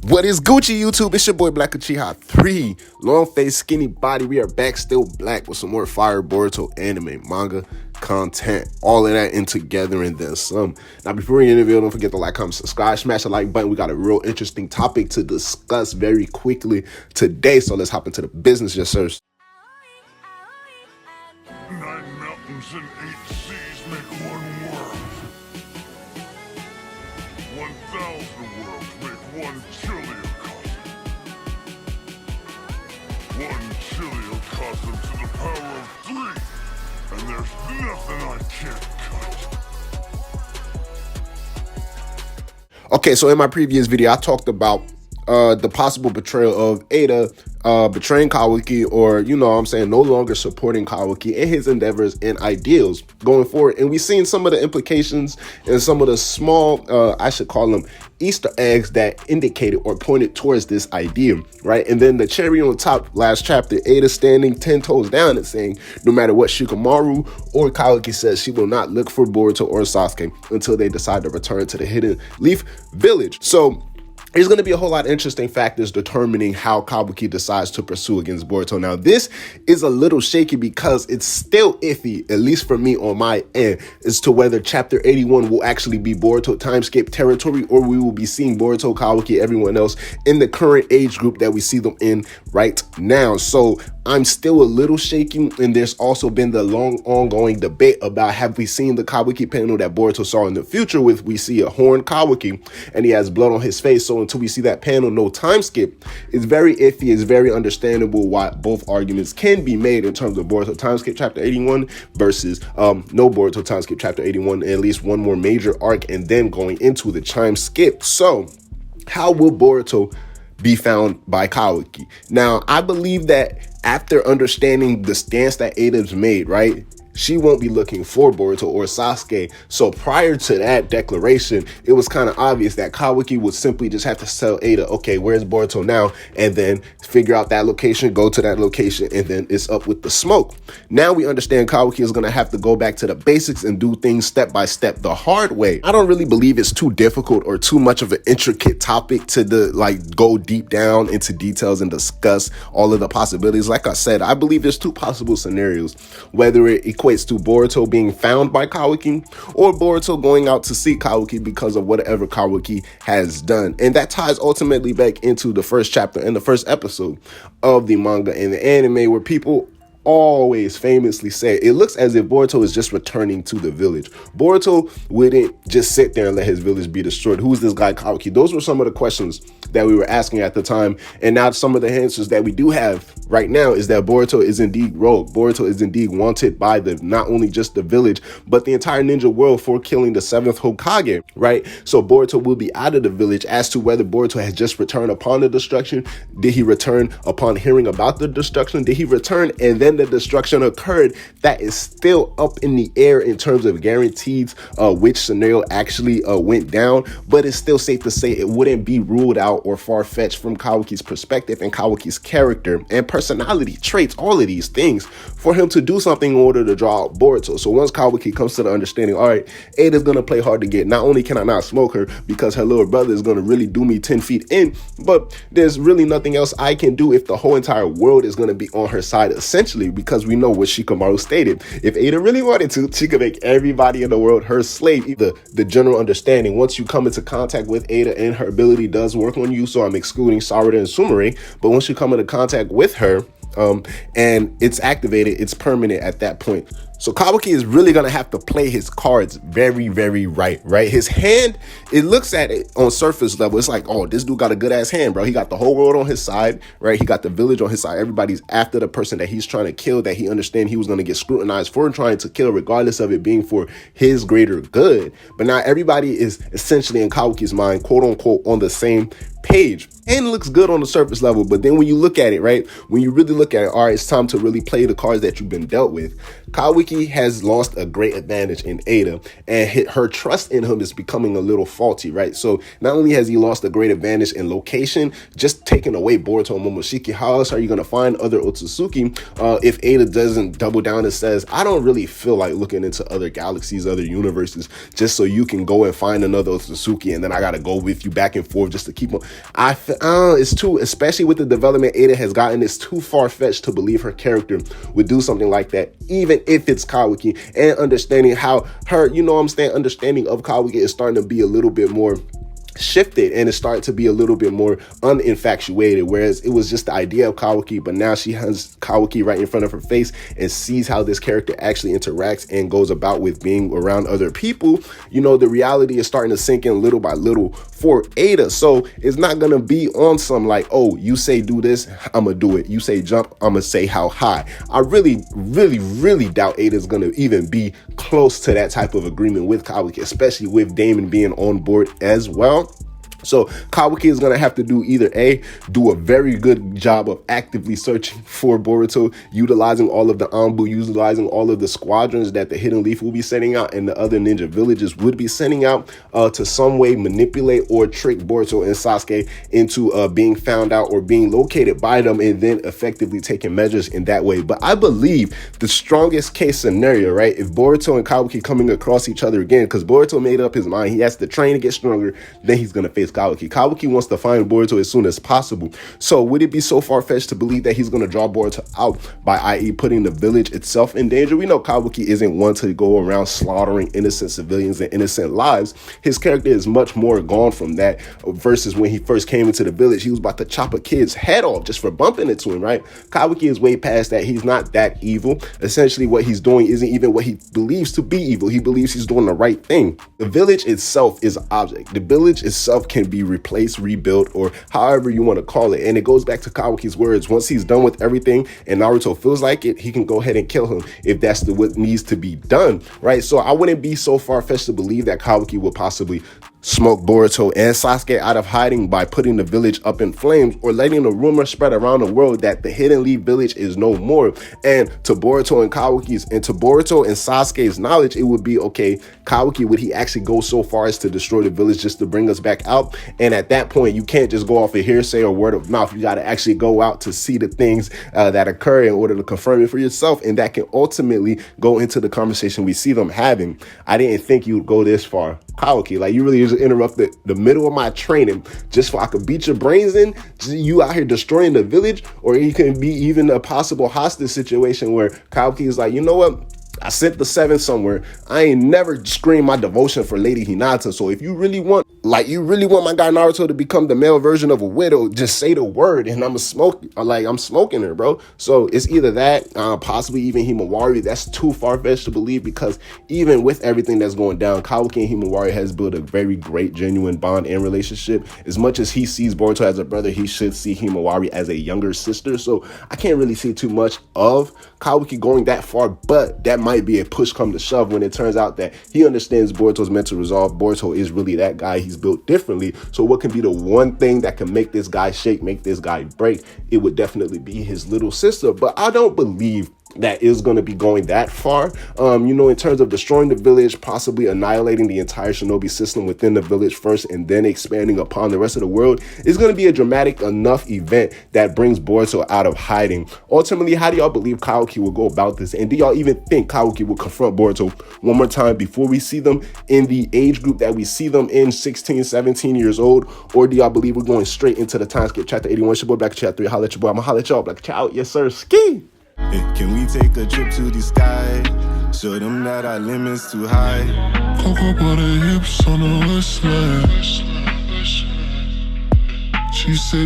What is Gucci, YouTube? It's your boy Black Uchiha 3. Long face, skinny body. We are back, still black, with some more fire Boruto anime, manga, content. All of that in together and then some. Now, before we get into the video, don't forget to like, comment, subscribe, smash the like button. We got a real interesting topic to discuss very quickly today. So let's hop into the business, yes, sir. 9 mountains and 8 seas make one world. 1,000 worlds make one chiliocosm. 1 chiliocosm to the power of 3, and there's nothing I can't cut. Okay, so in my previous video, I talked about the possible betrayal of Ada betraying Kawaki, or, you know what I'm saying, no longer supporting Kawaki in his endeavors and ideals going forward. And we've seen some of the implications and some of the small, I should call them Easter eggs that indicated or pointed towards this idea, right? And then the cherry on top, last chapter, Ada standing 10 toes down and saying, no matter what Shikamaru or Kawaki says, she will not look for Boruto or Sasuke until they decide to return to the Hidden Leaf Village. So there's going to be a whole lot of interesting factors determining how Kawaki decides to pursue against Boruto. Now, this is a little shaky because it's still iffy, at least for me on my end, as to whether Chapter 81 will actually be Boruto timeskip territory, or we will be seeing Boruto, Kawaki, everyone else in the current age group that we see them in right now. So I'm still a little shaky, and there's also been the long ongoing debate about, have we seen the Kawaki panel that Boruto saw in the future with, we see a horned Kawaki and he has blood on his face. So until we see that panel, no time skip, it's very iffy. It's very understandable why both arguments can be made in terms of Boruto time skip chapter 81 versus no Boruto time skip chapter 81, at least one more major arc and then going into the time skip. So how will Boruto be found by Kawaki? Now, I believe that after understanding the stance that Ada's made, right, she won't be looking for Boruto or Sasuke. So prior to that declaration, it was kind of obvious that Kawaki would simply just have to tell Ada, okay, where's Boruto now? And then figure out that location, go to that location, and then it's up with the smoke. Now we understand Kawaki is going to have to go back to the basics and do things step by step the hard way. I don't really believe it's too difficult or too much of an intricate topic to go deep down into details and discuss all of the possibilities. Like I said, I believe there's 2 possible scenarios, whether it equates to Boruto being found by Kawaki or Boruto going out to seek Kawaki because of whatever Kawaki has done. And that ties ultimately back into the first chapter and the first episode of the manga and the anime, where people always famously say it looks as if Boruto is just returning to the village. Boruto wouldn't just sit there and let his village be destroyed. Who's this guy Kawaki? Those were some of the questions that we were asking at the time. And now some of the answers that we do have right now is that Boruto is indeed rogue. Boruto is indeed wanted by not only just the village, but the entire ninja world for killing the 7th Hokage, right? So Boruto will be out of the village. As to whether Boruto has just returned upon the destruction, did he return upon hearing about the destruction? Did he return and then the destruction occurred? That is still up in the air in terms of guaranteed which scenario actually went down, but it's still safe to say it wouldn't be ruled out or far-fetched from Kawaki's perspective and Kawaki's character and personality traits, all of these things, for him to do something in order to draw out Boruto. So once Kawaki comes to the understanding, all right, Ada's gonna play hard to get. Not only can I not smoke her because her little brother is gonna really do me 10 feet in, but there's really nothing else I can do if the whole entire world is gonna be on her side, essentially, because we know what Shikamaru stated. If Ada really wanted to, she could make everybody in the world her slave. The general understanding, once you come into contact with Ada and her ability does work on you, so I'm excluding Sarada and Sumire, but once you come into contact with her, and it's activated, it's permanent at that point. So Kawaki is really going to have to play his cards very, very right? His hand, it looks at it on surface level, it's like, oh, this dude got a good ass hand, bro. He got the whole world on his side, right? He got the village on his side. Everybody's after the person that he's trying to kill, that he understands he was going to get scrutinized for trying to kill, regardless of it being for his greater good. But now everybody is essentially, in Kawaki's mind, quote unquote, on the same page. And it looks good on the surface level, but then when you look at it, right, when you really look at it, all right, it's time to really play the cards that you've been dealt with. Kawaki has lost a great advantage in Ada, and her trust in him is becoming a little faulty, right? So not only has he lost a great advantage in location, just taking away Boruto and Momoshiki, how else are you going to find other Otsutsuki if Ada doesn't double down and says, I don't really feel like looking into other galaxies, other universes, just so you can go and find another Otsutsuki, and then I got to go with you back and forth just to keep them. it's too, especially with the development Ada has gotten, it's too far-fetched to believe her character would do something like that, even if it's Kawaki, and understanding how her, you know what I'm saying, understanding of Kawaki is starting to be a little bit more shifted, and it's starting to be a little bit more uninfatuated, whereas it was just the idea of Kawaki, but now she has Kawaki right in front of her face and sees how this character actually interacts and goes about with being around other people. You know, the reality is starting to sink in little by little for Ada. So it's not gonna be on some like, oh, you say do this, I'm gonna do it, you say jump, I'm gonna say how high. I really doubt Ada's gonna even be close to that type of agreement with Kawaki, especially with Damon being on board as well. So Kawaki is going to have to do either A, do a very good job of actively searching for Boruto, utilizing all of the Anbu, utilizing all of the squadrons that the Hidden Leaf will be sending out and the other ninja villages would be sending out, to some way manipulate or trick Boruto and Sasuke into being found out or being located by them, and then effectively taking measures in that way. But I believe the strongest case scenario, right, if Boruto and Kawaki coming across each other again, because Boruto made up his mind, he has to train to get stronger, then he's going to face Kawaki. Kawaki wants to find Boruto as soon as possible. So would it be so far-fetched to believe that he's going to draw Boruto out by, i.e., putting the village itself in danger? We know Kawaki isn't one to go around slaughtering innocent civilians and innocent lives. His character is much more gone from that, versus when he first came into the village, he was about to chop a kid's head off just for bumping into him, right? Kawaki is way past that. He's not that evil. Essentially, what he's doing isn't even what he believes to be evil. He believes he's doing the right thing. The village itself is an object. The village itself can be replaced, rebuilt, or however you want to call it. And it goes back to Kawaki's words. Once he's done with everything and Naruto feels like it, he can go ahead and kill him if that's what needs to be done, right? So I wouldn't be so far-fetched to believe that Kawaki would possibly smoke Boruto and Sasuke out of hiding by putting the village up in flames, or letting the rumor spread around the world that the Hidden Leaf village is no more. And to Boruto and Sasuke's knowledge, it would be, okay, Kawaki, would he actually go so far as to destroy the village just to bring us back out? And at that point, you can't just go off of hearsay or word of mouth. You got to actually go out to see the things that occur in order to confirm it for yourself. And that can ultimately go into the conversation we see them having. I didn't think you would go this far, Kawaki. Like, you really just interrupted the middle of my training just so I could beat your brains in. You out here destroying the village. Or it can be even a possible hostage situation where Kawaki is like, you know what? I sent the 7 somewhere. I ain't never screamed my devotion for Lady Hinata. So if you really want my guy Naruto to become the male version of a widow, just say the word and I'm smoking her, bro. So it's either that, possibly even Himawari. That's too far-fetched to believe, because even with everything that's going down, Kawaki and Himawari has built a very great, genuine bond and relationship. As much as he sees Boruto as a brother, he should see Himawari as a younger sister. So I can't really see too much of Kawaki going that far, but that might be a push come to shove when it turns out that he understands Boruto's mental resolve. Boruto is really that guy. He's built differently. So what can be the one thing that can make this guy shake, make this guy break? It would definitely be his little sister. But I don't believe that is going to be going that far. In terms of destroying the village, possibly annihilating the entire shinobi system within the village first and then expanding upon the rest of the world, is going to be a dramatic enough event that brings Boruto out of hiding. Ultimately, how do y'all believe Kawaki will go about this? And do y'all even think Kawaki will confront Boruto one more time before we see them in the age group that we see them in, 16, 17 years old? Or do y'all believe we're going straight into the time skip? Chapter 81, it's your boy Black Chat 3. Holla at your boy. I'm gonna holla at y'all. Black Chat out. Yes, sir. Ski. Hey, can we take a trip to the sky? Show them that our limit's too high. Cocoa butter hips on the west side. She said